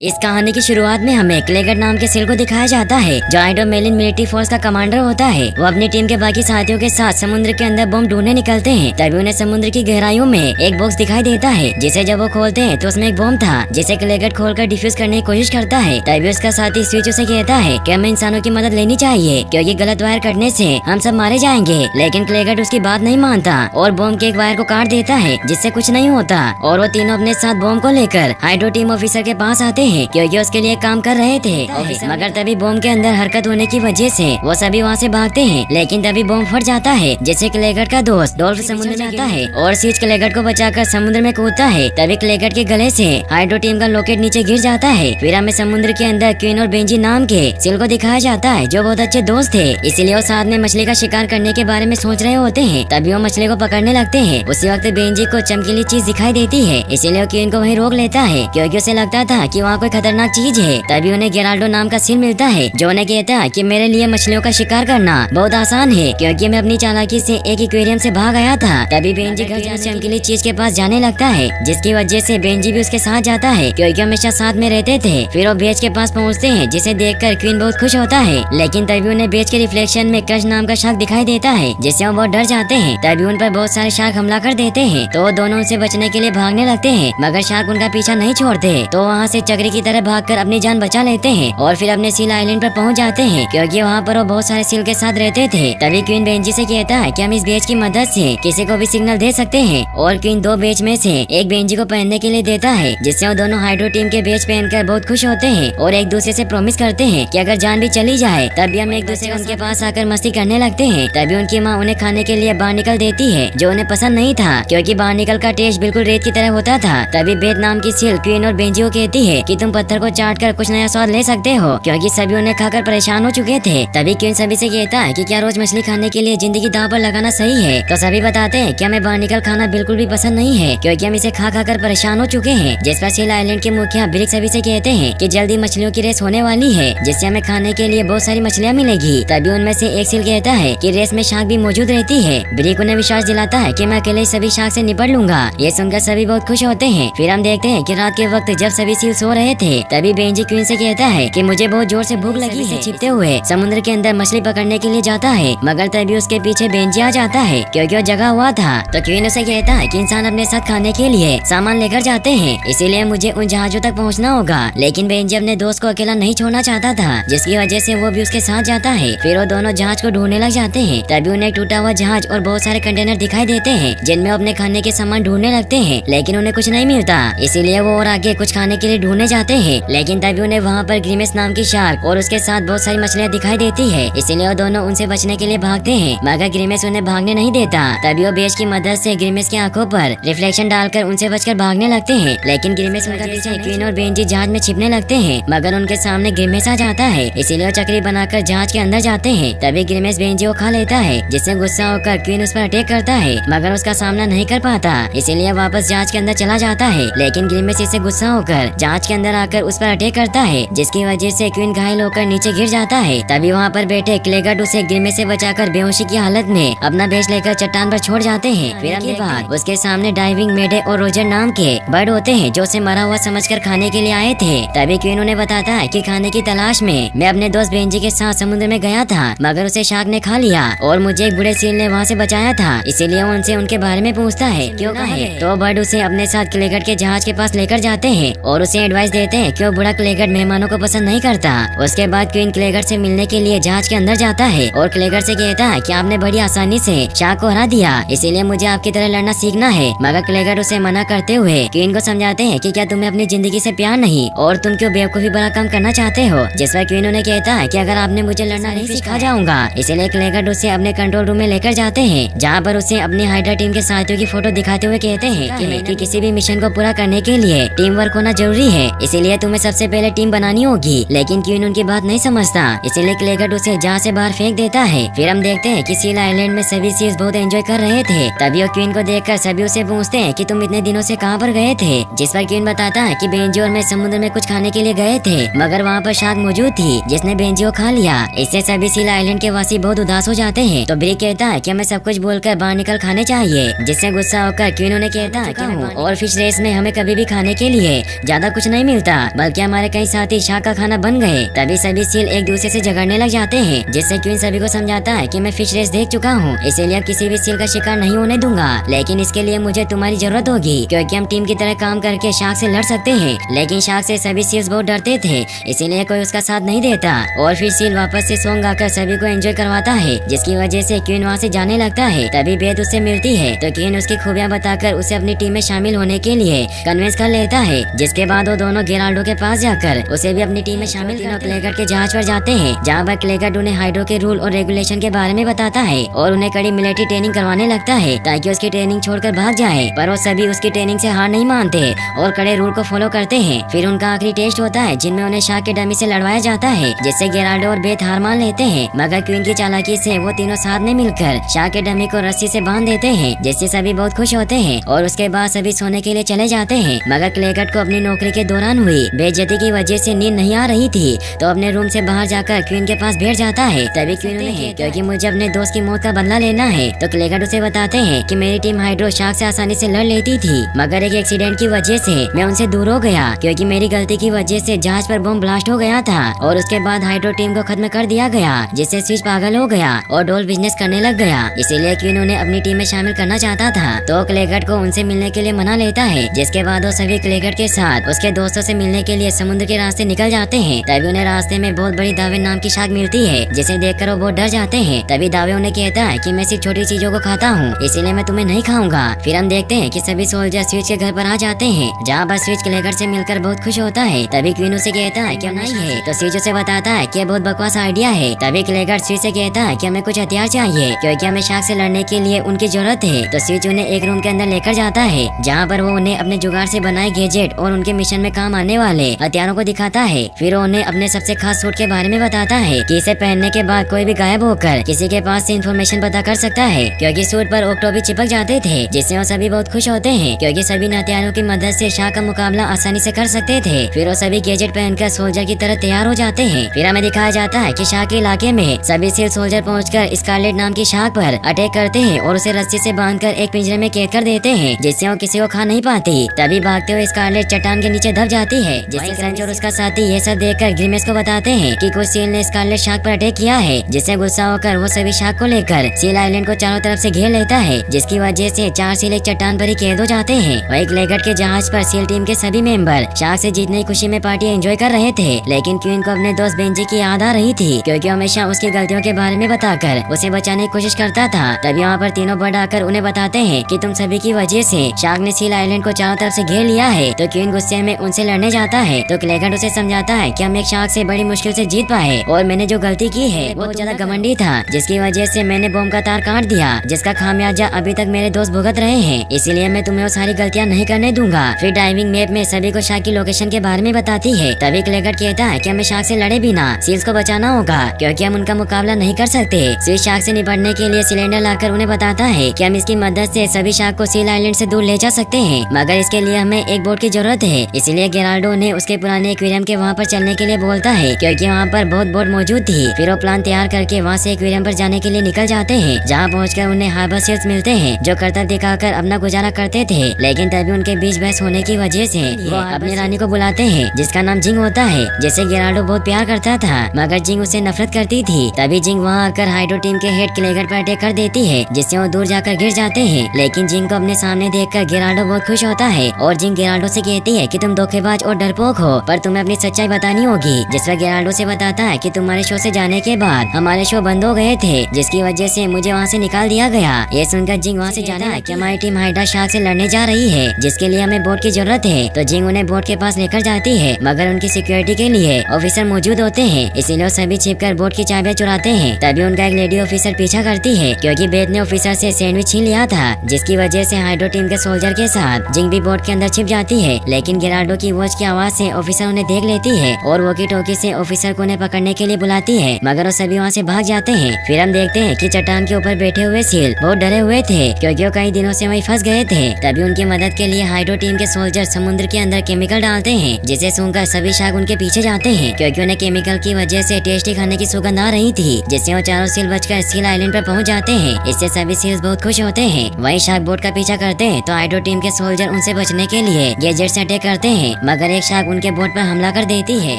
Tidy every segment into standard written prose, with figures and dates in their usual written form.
इस कहानी की शुरुआत में हमें क्लेगट नाम के सील को दिखाया जाता है जो हाइड्रोमेलिन मिलिट्री फोर्स का कमांडर होता है। वो अपनी टीम के बाकी साथियों के साथ समुद्र के अंदर बम ढूंढने निकलते हैं। तभी उन्हें समुद्र की गहराइयों में एक बॉक्स दिखाई देता है जिसे जब वो खोलते हैं तो उसमें एक बम था जिसे क्लेगट खोलकर डिफ्यूज करने की कोशिश करता है। तभी उसका साथी स्विच उसे कहता है कि हमें इंसानों की मदद लेनी चाहिए क्योंकि गलत वायर कटने से हम सब मारे जाएंगे। लेकिन क्लेगट उसकी बात नहीं मानता और बम के एक वायर को काट देता है जिससे कुछ नहीं होता और वो तीनों अपने साथ बम को लेकर हाइड्रो टीम ऑफिसर के पास आते हैं क्योंकि उसके लिए काम कर रहे थे। मगर तभी बम के अंदर हरकत होने की वजह से वो सभी वहाँ से भागते हैं। लेकिन तभी बम फट जाता है जिससे क्लेगट का दोस्त डोल्फ समुद्र में आता है और सीच क्लेगट को बचाकर समुद्र में कूदता है। तभी क्लेगट के गले से हाइड्रो टीम का लॉकेट नीचे गिर जाता है। फिर हमें समुद्र के अंदर क्वीन और बेंजी नाम के सील को दिखाया जाता है जो बहुत अच्छे दोस्त थे, इसलिए वो साथ में मछली का शिकार करने के बारे में सोच रहे होते हैं। तभी वो मछली को पकड़ने लगते हैं। उसी वक्त बेंजी को चमकीली चीज दिखाई देती है, इसीलिए वो क्वीन को वहीं रोक लेता है क्योंकि उसे लगता था कि वहाँ कोई खतरनाक चीज है। तभी उन्हें गेराल्डो नाम का सील मिलता है जो उन्हें कहता है कि मेरे लिए मछलियों का शिकार करना बहुत आसान है क्योंकि मैं अपनी चालाकी से एक एक्वेरियम से भाग आया था। तभी बेंजी घर जाकर चमकीली चीज के पास जाने लगता है जिसकी वजह से बेंजी भी उसके साथ जाता है क्योंकि हमेशा साथ में रहते थे। फिर वो बेच के पास पहुँचते हैं जिसे देखकर क्वीन बहुत खुश होता है। लेकिन तभी उन्हें बेच के रिफ्लेक्शन में क्रश नाम का शार्क दिखाई देता है जिससे वो बहुत डर जाते हैं। तभी उन पर बहुत सारे शार्क हमला कर देते हैं तो वो दोनों उनसे बचने के लिए भागने लगते हैं मगर शार्क उनका पीछा नहीं छोड़ते तो वहाँ से चक्री की तरह भागकर अपनी जान बचा लेते हैं और फिर अपने सील आइलैंड पर पहुंच जाते हैं क्योंकि वहाँ पर वो बहुत सारे सील के साथ रहते थे। तभी क्वीन बेंजी से कहता है कि हम इस बेच की मदद से किसी को भी सिग्नल दे सकते हैं और क्वीन दो बेच में से एक बेंजी को पहनने के लिए देता है जिससे वो दोनों हाइड्रो टीम के बेच पहनकर बहुत खुश होते हैं और एक दूसरे से प्रॉमिस करते हैं कि अगर जान भी चली जाए तभी हम एक दूसरे उनके पास आकर मस्ती करने लगते हैं। तभी उनकी माँ उन्हें खाने के लिए बार्निकल देती है जो उन्हें पसंद नहीं था क्योंकि बार्निकल का टेस्ट बिल्कुल रेत की तरह होता था। तभी बेत नाम की सील क्वीन और बेंजी को कहती है कि तुम पत्थर को चाट कर कुछ नया स्वाद ले सकते हो क्योंकि सभी उन्हें खाकर परेशान हो चुके थे। तभी क्वीन सभी से कहता है कि क्या रोज मछली खाने के लिए जिंदगी दांव पर लगाना सही है। तो सभी बताते हैं कि हमें बार्निकल खाना बिल्कुल भी पसंद नहीं है क्योंकि हम इसे खा कर परेशान हो चुके हैं। जिस पर सील आइलैंड के मुखिया ब्रिक सभी से कहते हैं कि जल्दी मछलियों की रेस होने वाली है जिससे हमें खाने के लिए बहुत सारी मछलियाँ मिलेगी। तभी उनमें से एक सील कहता है कि रेस में शार्क भी मौजूद रहती है। ब्रिक उन्हें विश्वास दिलाता है कि मैं अकेले सभी शार्क से निपट लूंगा। ये सुनकर सभी बहुत खुश होते हैं। फिर हम देखते हैं कि रात के वक्त जब सभी सील सो रहे थे तभी बेंजी क्वीन से कहता है कि मुझे बहुत जोर से भूख लगी है। छिपते हुए समुद्र के अंदर मछली पकड़ने के लिए जाता है मगर तभी उसके पीछे बेंजी आ जाता है क्योंकि वो जगा हुआ था। तो क्वीन उसे कहता है कि इंसान अपने साथ खाने के लिए सामान लेकर जाते हैं इसीलिए मुझे उन जहाजों तक पहुंचना होगा। लेकिन बेंजी अपने दोस्त को अकेला नहीं छोड़ना चाहता था जिसकी वजह से वो भी उसके साथ जाता है। फिर वो दोनों जहाज को ढूंढने लग जाते हैं। तभी उन्हें टूटा हुआ जहाज और बहुत सारे कंटेनर दिखाई देते हैं जिनमें अपने खाने के सामान ढूंढने लगते हैं लेकिन उन्हें कुछ नहीं मिलता इसीलिए वो और आगे कुछ खाने के लिए ढूंढने जाते हैं। लेकिन तभी उन्हें वहाँ पर ग्रीमेस नाम की शार्क और उसके साथ बहुत सारी मछलियाँ दिखाई देती है इसीलिए वो दोनों उनसे बचने के लिए भागते हैं मगर ग्रीमेस उन्हें भागने नहीं देता। तभी वो बेच की मदद से ग्रीमेस की आंखों पर रिफ्लेक्शन डालकर उनसे बचकर भागने लगते हैं। लेकिन ग्रीमेस उनका पीछे क्वीन और बेंजी जहाज में छिपने लगते हैं मगर उनके सामने ग्रीमेस आ जाता है इसीलिए वो चक्री बनाकर जहाज के अंदर जाते हैं। तभी ग्रीमेस बेंजी को खा लेता है जिससे गुस्सा होकर क्वीन उस पर अटैक करता है मगर उसका सामना नहीं कर पाता इसीलिए वापस जहाज के अंदर चला जाता है। लेकिन ग्रीमेस इससे गुस्सा होकर जहाज के अंदर आकर उस पर अटैक करता है जिसकी वजह से क्वीन घायल होकर नीचे गिर जाता है। तभी वहाँ पर बैठे क्लेगट उसे ग्रीमेस से बचाकर बेहोशी की हालत में अपना बेच लेकर चट्टान पर छोड़ जाते हैं। फिर के बाद उसके सामने डाइविंग मेढे और रोजर नाम के बर्ड होते हैं जो उसे मरा हुआ समझकर खाने के लिए आए थे। तभी क्वीन उन्हें बताता है कि खाने की तलाश में मैं अपने दोस्त बेंजी के साथ समुद्र में गया था मगर उसे शार्क ने खा लिया और मुझे एक बूढ़े सील ने वहाँ से बचाया था इसीलिए वो उनसे उनके बारे में पूछता है क्यों है। तो बर्ड उसे अपने साथ क्लेगट के जहाज के पास लेकर जाते हैं और उसे एडवाइस देते हैं कि वो बूढ़ा क्लेगट मेहमानों को पसंद नहीं करता। उसके बाद क्वीन क्लेगट से मिलने के लिए जहाज के अंदर जाता है और क्लेगट से कहता है कि आपने बड़ी आसानी से शार्क को हरा दिया इसीलिए मुझे आपकी तरह लड़ना सीखना है। मगर क्लेगट उसे मना करते हुए क्वीन को समझाते हैं कि क्या तुम्हें अपनी जिंदगी से प्यार नहीं और तुम क्यों बेवकूफी बड़ा काम करना चाहते हो। जिस पर क्वीन उन्हें कहता है कि अगर आपने मुझे लड़ना नहीं सिखा जाऊंगा। इसीलिए क्लेगट उसे अपने कंट्रोल रूम में लेकर जाते हैं जहाँ पर उसे अपनी हाइड्रा टीम के साथियों की फोटो दिखाते हुए कहते हैं कि किसी भी मिशन को पूरा करने के लिए टीम वर्क होना जरूरी है इसीलिए तुम्हें सबसे पहले टीम बनानी होगी। लेकिन क्वीन उनकी बात नहीं समझता इसीलिए क्लेगट उसे जहाज से बाहर फेंक देता है। फिर हम देखते हैं कि सील आइलैंड में सभी सील्स बहुत एंजॉय कर रहे थे। तभी वो क्वीन को देखकर सभी उसे पूछते हैं कि तुम इतने दिनों से कहाँ पर गए थे। जिस पर क्वीन बताता है कि बेंजी और मैं समुद्र में कुछ खाने के लिए गए थे मगर वहाँ पर शार्क मौजूद थी जिसने बेंजी को खा लिया। इससे सभी सील आइलैंड के वासी बहुत उदास हो जाते हैं। तो ब्रिक कहता है कि हमें सब कुछ बोलकर बार्निकल खाने चाहिए जिससे गुस्सा होकर क्वीन उन्हें कहता है कि और फिश रेस में हमें कभी भी खाने के लिए ज्यादा कुछ नहीं मिलता, बल्कि हमारे कई साथी शार्क का खाना बन गए। तभी सभी सील एक दूसरे से झगड़ने लग जाते हैं, जिससे क्वीन सभी को समझाता है कि मैं फिश रेस देख चुका हूँ, इसीलिए अब किसी भी सील का शिकार नहीं होने दूंगा। लेकिन इसके लिए मुझे तुम्हारी जरूरत होगी, क्योंकि हम टीम की तरह काम करके शार्क से लड़ सकते हैं। लेकिन शार्क से सभी सील्स बहुत डरते थे, इसीलिए कोई उसका साथ नहीं देता। और फिर सील वापस से सॉन्ग गाकर सभी को एंजॉय करवाता है, जिसकी वजह से क्वीन वहाँ से जाने लगता है। तभी बेथ उससे मिलती है तो क्वीन उसकी खूबियाँ बताकर उसे अपनी टीम में शामिल होने के लिए कन्विंस कर लेता है। जिसके बाद वो दोनों गेराल्डो के पास जाकर उसे भी अपनी टीम में शामिल कर क्लेगर्ड के जहाज पर जाते हैं, जहाँ पर क्लेगर्ड उन्हें हाइड्रो के रूल और रेगुलेशन के बारे में बताता है और उन्हें कड़ी मिलिट्री ट्रेनिंग करवाने लगता है ताकि उसकी ट्रेनिंग छोड़कर भाग जाए। पर वो सभी उसकी ट्रेनिंग से हार नहीं मानते और कड़े रूल को फॉलो करते हैं। फिर उनका आखिरी टेस्ट होता है, जिनमें उन्हें शार्क के डमी से लड़वाया जाता है, जिससे गेराल्डो और बेथ हार मान लेते हैं। मगर क्वीन की चालाकी से वो तीनों साथ में मिलकर शार्क के डमी को रस्सी से बांध देते हैं, जिससे सभी बहुत खुश होते हैं। और उसके बाद सभी सोने के लिए चले जाते हैं। मगर क्लेगर्ड को अपनी नौकरी के दौरान हुई बेइज्जती की वजह से नींद नहीं आ रही थी, तो अपने रूम से बाहर जाकर क्वीन के पास बैठ जाता है। तभी क्वीन उन्हें क्योंकि मुझे अपने दोस्त की मौत का बदला लेना है, तो क्लेगर्ड उसे बताते हैं कि मेरी टीम हाइड्रो शार्क से आसानी से लड़ लेती थी, मगर एक एक्सीडेंट की वजह से मैं उनसे दूर हो गया, क्योंकि मेरी गलती की वजह से जहाज पर बम ब्लास्ट हो गया था और उसके बाद हाइड्रो टीम को खत्म कर दिया गया, जिससे स्विच पागल हो गया और डोल बिजनेस करने लग गया। इसीलिए क्वीन उन्हें अपनी टीम में शामिल करना चाहता था, तो क्लेगर्ड को उनसे मिलने के लिए मना लेता है। जिसके बाद वो सभी क्लेगर्ड के साथ उसके दोस्तों से मिलने के लिए समुद्र के रास्ते निकल जाते हैं। तभी उन्हें रास्ते में बहुत बड़ी दावे नाम की शार्क मिलती है, जिसे देखकर वो बहुत डर जाते हैं। तभी दावे उन्हें कहता है कि मैं सिर्फ छोटी चीजों को खाता हूँ, इसीलिए मैं तुम्हें नहीं खाऊंगा। फिर हम देखते हैं कि सभी सोल्जर स्विच के घर पर आ जाते हैं, जहाँ पर स्विच क्लेगर्ड से मिलकर बहुत खुश होता है। तभी क्वीन उसे कहता है कि नहीं है, तो स्विच उसे बताता है कि बहुत बकवास आइडिया है। तभी क्लेगर्ड स्विच से कहता है कि हमें कुछ हथियार चाहिए, क्योंकि हमें शार्क से लड़ने के लिए उनकी जरूरत है। तो स्विच उन्हें एक रूम के अंदर लेकर जाता है, जहाँ पर वो उन्हें अपने जुगाड़ से बनाए गैजेट और उनके मिशन में काम आने वाले हथियारों को दिखाता है। फिर वो उन्हें अपने सबसे खास सूट के बारे में बताता है कि इसे पहनने के बाद कोई भी गायब होकर किसी के पास से इंफॉर्मेशन पता कर सकता है, क्योंकि सूट पर ऑक्टोबी चिपक जाते थे, जिससे वो सभी बहुत खुश होते हैं, क्योंकि सभी हथियारों की मदद से शार्क का मुकाबला आसानी से कर सकते थे। फिर वो सभी गैजेट पहनकर सोल्जर की तरह तैयार हो जाते हैं। फिर हमें दिखाया जाता है कि शार्क के इलाके में सभी सील सोल्जर पहुंचकर स्कारलेट नाम की शार्क पर अटैक करते हैं और उसे रस्सी से बांधकर एक पिंजरे में कैद कर देते हैं, जिससे वो किसी को खा नहीं पाती। तभी भागते हुए स्कारलेट चट्टान के नीचे दब जाती है, जिससे क्रंच और उसका साथी ये सब देखकर ग्रीमेस को बताते हैं कि कुछ सील ने स्कारलेट शार्क पर अटैक किया है, जिससे गुस्सा होकर वो सभी शार्क को लेकर सील आइलैंड को चारों तरफ से घेर लेता है, जिसकी वजह से 4 सील एक चट्टान पर ही कैद हो जाते हैं। वही क्लेगर्ड के जहाज पर सील टीम के सभी मेंबर शार्क से जीतने की खुशी में पार्टी एंजॉय कर रहे थे। लेकिन क्वीन को अपने दोस्त बेंजी की याद आ रही थी, क्योंकि हमेशा उसकी गलतियों के बारे में बताकर उसे बचाने की कोशिश करता था। तभी वहाँ पर तीनों बर्ड आकर उन्हें बताते हैं कि तुम सभी की वजह से शार्क ने सील आइलैंड को चारों तरफ से घेर लिया है। तो क्वीन गुस्से में उनसे लड़ने जाता है, तो क्लेगर्ड उसे समझाता है कि हम एक शार्क से बड़ी मुश्किल से जीत पाए और मैंने जो गलती की है वो ज्यादा घमंडी था, जिसकी वजह से मैंने बम का तार काट दिया, जिसका खामियाजा अभी तक मेरे दोस्त भुगत रहे हैं। इसीलिए मैं तुम्हें वो सारी गलतियाँ नहीं करने दूंगा। फिर डाइविंग मैप में सभी को शार्क की लोकेशन के बारे में बताती है। तभी क्लेगर्ड कहता है कि हमें शार्क से लड़े बिना सील्स को बचाना होगा, क्योंकि हम उनका मुकाबला नहीं कर सकते। स्विच शार्क से निपटने के लिए सिलेंडर लाकर उन्हें बताता है कि हम इसकी मदद से सभी शार्क को सील आइलैंड से दूर ले जा सकते हैं, मगर इसके लिए हमें एक बोट की जरूरत है। इसीलिए गेराल्डो ने उसके पुराने एक्वेरियम के वहाँ पर चलने के लिए बोलता है, क्योंकि वहाँ पर बहुत बोट मौजूद थी। फिर वो प्लान तैयार करके वहाँ से एक्वेरियम पर जाने के लिए निकल जाते हैं, जहाँ पहुँचकर उन्हें हार्बर सील्स मिलते हैं, जो करतब दिखाकर अपना गुजारा करते थे। लेकिन तभी उनके बीच बहस होने की वजह से वो अपनी रानी को बुलाते हैं, जिसका नाम जिंग होता है, जिसे गेराल्डो बहुत प्यार करता था, मगर जिंग उसे नफरत करती थी। तभी जिंग वहाँ आकर हाइड्रो टीम के हेड क्लेगर्ड पर अटैक कर देती है, जिससे वो दूर जाकर गिर जाते हैं। लेकिन जिंग को अपने सामने देखकर गेराल्डो बहुत खुश होता है और जिंग गेराल्डो से कहती है कि तुम धोखेबाज और डरपोक हो, पर तुम्हें अपनी सच्चाई बतानी होगी। जिस पर गेराल्डो से बताता है कि तुम्हारे शो से जाने के बाद हमारे शो बंद हो गए थे, जिसकी वजह से मुझे वहाँ से निकाल दिया गया। ये सुनकर जिंग वहाँ से जाता है कि हमारी टीम हाइड्रा शार्क से लड़ने जा रही है, जिसके लिए हमें बोट की जरूरत है। तो जिंग उन्हें बोट के पास लेकर जाती है, मगर उनकी सिक्योरिटी के लिए ऑफिसर मौजूद होते हैं, इसीलिए वो सभी छिपकर बोट की चाबियां चुराते हैं। तभी उनका एक लेडी ऑफिसर पीछा करती है, क्योंकि बेथ ने ऑफिसर से सैंडविच छीन लिया था, जिसकी वजह से हाइड्रो टीम के सोल्जर के साथ जिंग भी बोट के अंदर छिप जाती है। लेकिन गेराल्डो की वॉच की आवाज से ऑफिसर उन्हें देख लेती है और वॉकी टॉकी से ऑफिसर को उन्हें पकड़ने के लिए बुलाती है, मगर वो सभी वहाँ से भाग जाते हैं। फिर हम देखते हैं कि चट्टान के ऊपर बैठे हुए सील बहुत डरे हुए थे, क्योंकि वो कई दिनों से वहीं फंस गए थे। तभी उनकी मदद के लिए हाइड्रो टीम के सोल्जर समुद्र के अंदर केमिकल डालते हैं, जिसे सूंघकर सभी शार्क उनके पीछे जाते हैं, क्योंकि उन्हें केमिकल की वजह से टेस्टी खाने की सुगंध आ रही थी, जिससे वो चारों सील बचकर सील आइलैंड पर पहुंच जाते हैं। इससे सभी सील्स बहुत खुश होते हैं। वहीं शार्क बोट का पीछा करते हैं, तो हाइड्रो टीम के सोल्जर उनसे बचने के लिए गैजेट से अटैक करते हैं, मगर एक शार्क उनके बोट पर हमला कर देती है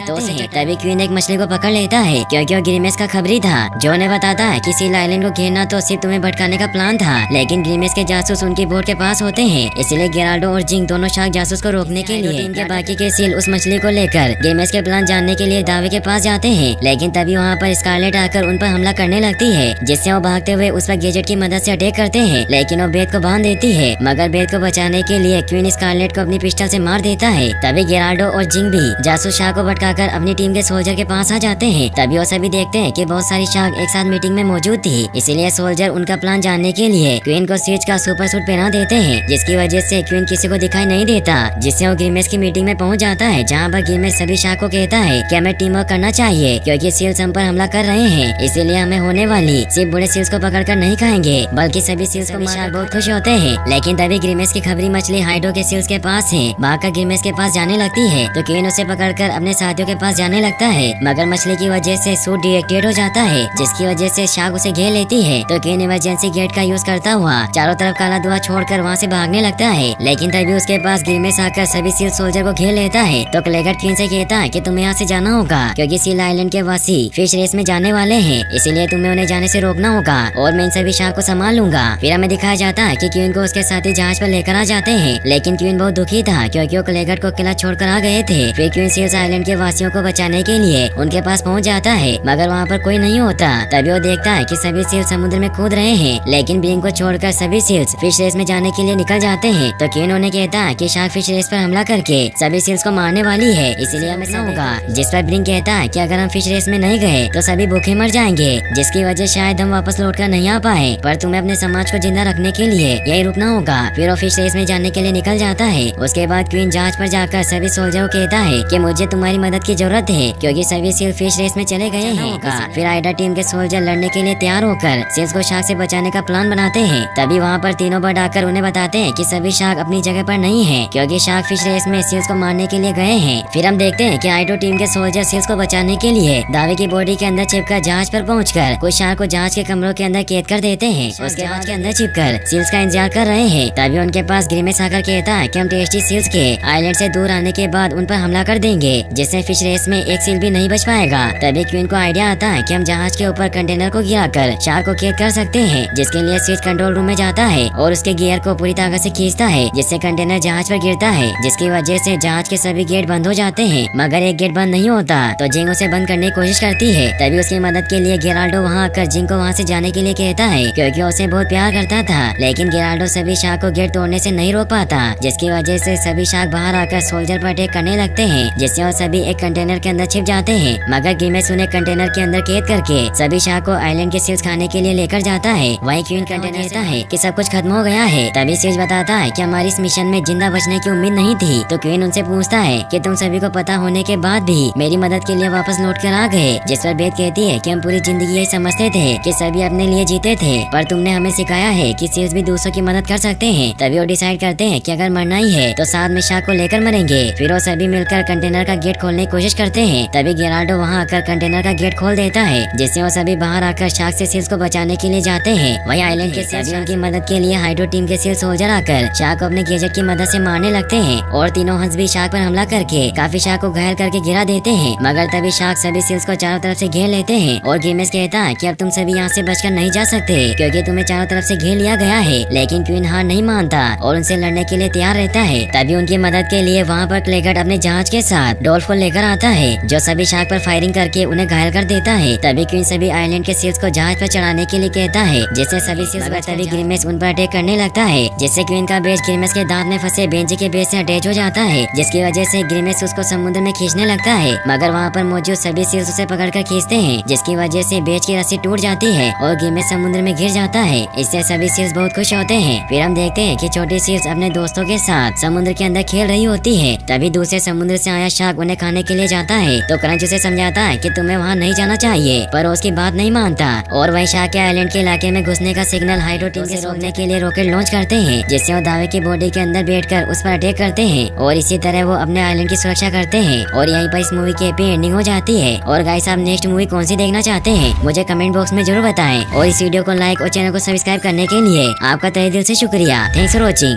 तो तभी क्वीन एक मछली को पकड़ लेता है क्योंकि वो ग्रीमेस का खबरी था जो उन्हें बताता है कि सील आइलैंड को घेरना तो सिर्फ तुम्हें भटकाने का प्लान था, लेकिन ग्रीमेस के जासूस उनकी बोट के पास होते हैं। इसलिए गेराल्डो और जिंक दोनों शार्क जासूस को रोकने के लिए टीम के बाकी के सील उस मछली को लेकर ग्रीमेस के प्लान जानने के लिए दावे के पास जाते हैं। लेकिन तभी वहाँ पर स्कारलेट आकर उन पर हमला करने लगती है, जिससे वो भागते हुए उस पर गैजेट की मदद से अटैक करते हैं, लेकिन वो बेथ को बांध देती है। मगर बेथ को बचाने के लिए क्वीन स्कारलेट को अपनी पिस्टल से मार देता है। तभी गेराल्डो और जिंक भी जासूस शार्क को भटकाकर अपनी टीम के सोल्जर के पास आ जाते हैं। तभी वो सभी देखते हैं कि बहुत सारी शार्क एक साथ मीटिंग में मौजूद थी, इसीलिए सोल्जर उनका प्लान जानने के लिए क्वीन को सीज का सुपर सूट पहना देते हैं, जिसकी वजह से क्वीन किसी को दिखाई नहीं देता, जिससे वो ग्रीमेस की मीटिंग में पहुंच जाता है, जहां पर ग्रीमेस सभी शार्क को कहता है कि हमें टीम वर्क करना चाहिए क्योंकि सील्स हम पर हमला कर रहे हैं, इसीलिए हमें होने वाली सिर्फ बड़े सील्स को पकड़कर नहीं खाएंगे बल्कि सभी सील्स को मारकर बहुत खुश होते हैं। लेकिन तभी ग्रीमेस की खबरी मछली हाइड्रो के सील्स के पास है, भागकर ग्रीमेस के पास जाने लगती है तो क्वीन उसे पकड़कर अपने साथियों के पास जाने लगता है, मगर मछली की वजह से सूट डिएक्टिवेट हो जाता है, जिसकी वजह से शार्क उसे घेर लेती है। तो क्वीन इमरजेंसी गेट का यूज करता हुआ चारों तरफ काला धुआं छोड़कर वहाँ से भागने लगता है, लेकिन तभी उसके पास ग्रीमेस आकर सभी सील सोल्जर को घेर लेता है। तो क्लेगेट क्वीन से कहता है कि तुम्हें यहाँ से जाना होगा क्योंकि सील आइलैंड के वासी फिश रेस में जाने वाले हैं, इसीलिए तुम्हें उन्हें जाने से रोकना होगा और मैं इन सभी शार्क को संभाल लूंगा। फिर हमें दिखाया जाता है कि क्वीन को उसके साथी जहाज पर लेकर आ जाते हैं, लेकिन क्वीन बहुत दुखी था क्योंकि वो क्लेगेट को किला छोड़कर आ गए थे। फिर क्वीन सील्स आइलैंड के वासियों को बचाने के लिए उनके पास पहुँच जाता है, मगर वहाँ पर कोई नहीं होता। तभी वो देखता है कि सभी सील समुद्र में कूद रहे हैं, लेकिन ब्रिंग को छोड़कर सभी सील्स फिश रेस में जाने के लिए निकल जाते हैं। तो क्वीन उन्हें कहता है कि शार्क फिश रेस पर हमला करके सभी सील्स को मारने वाली है, इसीलिए हमें ऐसा होगा। जिस पर ब्रिंग कहता है कि अगर हम फिश रेस में नहीं गए तो सभी भूखे मर जाएंगे, जिसकी वजह शायद हम वापस लौटकर नहीं आ पाए, पर तुम्हें अपने समाज को जिंदा रखने के लिए यही रुकना होगा। फिर वो फिश रेस में जाने के लिए निकल जाता है। उसके बाद क्वीन जहाज पर जाकर सभी सोल्जर को कहता है कि मुझे तुम्हारी मदद की जरूरत है क्योंकि सभी सील फिश रेस में चले गए हैं। फिर आइडा टीम के सोल्जर लड़ने के लिए तैयार होकर सील्स को शार्क से बचाने का प्लान बनाते हैं। तभी वहाँ पर तीनों बर्ड आकर उन्हें बताते हैं कि सभी शार्क अपनी जगह पर नहीं है क्योंकि शार्क फिश रेस में सील्स को मारने के लिए गए हैं। फिर हम देखते हैं कि आइडो टीम के सोल्जर सील्स को बचाने के लिए दावे की बॉडी के अंदर छिपकर जहाज पर पहुंचकर कुछ शार्क को जहाज के कमरों के अंदर कैद कर देते हैं। उसके जहाज के अंदर छिपकर सील्स का इंतजार कर रहे हैं। तभी उनके पास ग्रीमेस आकर कहता है कि हम टेस्टी सील्स के आइलैंड से दूर आने के बाद उन पर हमला कर देंगे, जिससे फिश रेस में एक सील भी नहीं बच पाएगा। तभी क्वीन को आइडिया आता है कि हम जहाज के ऊपर कंटेनर को गिराकर शार्क को कैद कर सकते हैं, जिसके लिए स्विच कंट्रोल रूम में जाता है और उसके गियर को पूरी ताकत से खींचता है, जिससे कंटेनर जहाज पर गिरता है, जिसकी वजह से जहाज के सभी गेट बंद हो जाते हैं। मगर एक गेट बंद नहीं होता तो जिंग उसे बंद करने की कोशिश करती है। तभी उसकी मदद के लिए गेराल्डो वहाँ आकर जिंग को वहाँ से जाने के लिए कहता है क्योंकि उसे बहुत प्यार करता था, लेकिन गेराल्डो सभी शार्क को गेट तोड़ने से नहीं रोक पाता, जिसकी वजह से सभी शार्क बाहर आकर सोल्जर पर अटैक करने लगते हैं, जिससे वो सभी एक कंटेनर के अंदर छिप जाते हैं। मगर ग्रीमेस उन्हें कंटेनर के अंदर कैद करके सभी शार्क को आइलैंड के सील्स खाने के लिए लेकर जाता है। वहीं क्वीन कंटेनर कहता है कि सब कुछ खत्म हो गया है। तभी सील्स बताता है कि हमारी इस मिशन में जिंदा बचने की उम्मीद नहीं थी। तो क्वीन उनसे पूछता है कि तुम सभी को पता होने के बाद भी मेरी मदद के लिए वापस लौट कर आ गए, जिस पर बेथ कहती है कि हम पूरी जिंदगी यही समझते थे कि सभी अपने लिए जीते थे, पर तुमने हमें सिखाया है कि सील्स भी दूसरों की मदद कर सकते हैं। तभी वो डिसाइड करते हैं कि अगर मरना ही है तो साथ में शार्क को लेकर मरेंगे। फिर वो सभी मिलकर कंटेनर का गेट खोलने की कोशिश करते हैं। तभी गेराल्डो वहाँ आकर कंटेनर का गेट खोल देता है, जिससे वो सभी बाहर आकर शार्क से सील्स को बचाने के लिए जाते हैं। वहीं आइलैंड के सील्स उनकी मदद के लिए हाइड्रो टीम के सील सोल्जर आकर शार्क को अपने गैजेट की मदद से मारने लगते हैं और तीनों हंस भी शार्क पर हमला करके काफी शार्क को घायल करके गिरा देते हैं। मगर तभी शार्क सभी सील्स को चारों तरफ से घेर लेते हैं और ग्रीमेस कहता है कि अब तुम सभी यहाँ से बचकर नहीं जा सकते क्योंकि तुम्हें चारों तरफ से घेर लिया गया है। लेकिन क्वीन हार नहीं मानता और उनसे लड़ने के लिए तैयार रहता है। तभी उनकी मदद के लिए वहाँ पर क्लेगेट अपने जहाज के साथ डॉल्फ को लेकर आता है, जो सभी शार्क पर फायरिंग करके उन्हें घायल कर देता है। तभी क्वीन सभी आइलैंड के सील्स को जहाज पर चढ़ाने के लिए कहता है, जिससे सभी सील्स पर तभी ग्रीमेस उन पर अटैक करने लगता है, जिससे क्वीन का बेस ग्रीमेस के दांत में फंसे बेंजी के बेस से अटैच हो जाता है, जिसकी वजह से ग्रीमेस उसको समुद्र में खींचने लगता है। मगर वहाँ पर मौजूद सभी सील्स उसे पकड़कर खींचते हैं, जिसकी वजह से बेच की रस्सी टूट जाती है और ग्रीमेस समुद्र में गिर जाता है। इससे सभी सील्स बहुत खुश होते हैं। फिर हम देखते हैं कि छोटी सील्स अपने दोस्तों के साथ समुद्र के अंदर खेल रही होती है। तभी दूसरे समुद्र से आया शार्क उन्हें खाने के लिए जाता है। तो क्रंच उसे समझाता है कि तुम्हें वहाँ नहीं जाना चाहिए, पर उसकी बात नहीं मानता और वही शार्क के आइलैंड के इलाके में घुसने का सिग्नल हाइड्रो टीम से रोकने के लिए रॉकेट लॉन्च करते हैं, जिससे वो दावे की बॉडी के अंदर बैठकर उस पर अटैक करते हैं और इसी तरह वो अपने आइलैंड की सुरक्षा करते हैं। और यहीं पर इस मूवी की हैप्पी एंडिंग हो जाती है। और गाइस, आप नेक्स्ट मूवी कौन सी देखना चाहते हैं मुझे कमेंट बॉक्स में जरूर बताएं और इस वीडियो को लाइक और चैनल को सब्सक्राइब करने के लिए आपका तहे दिल से शुक्रिया। Thanks for watching.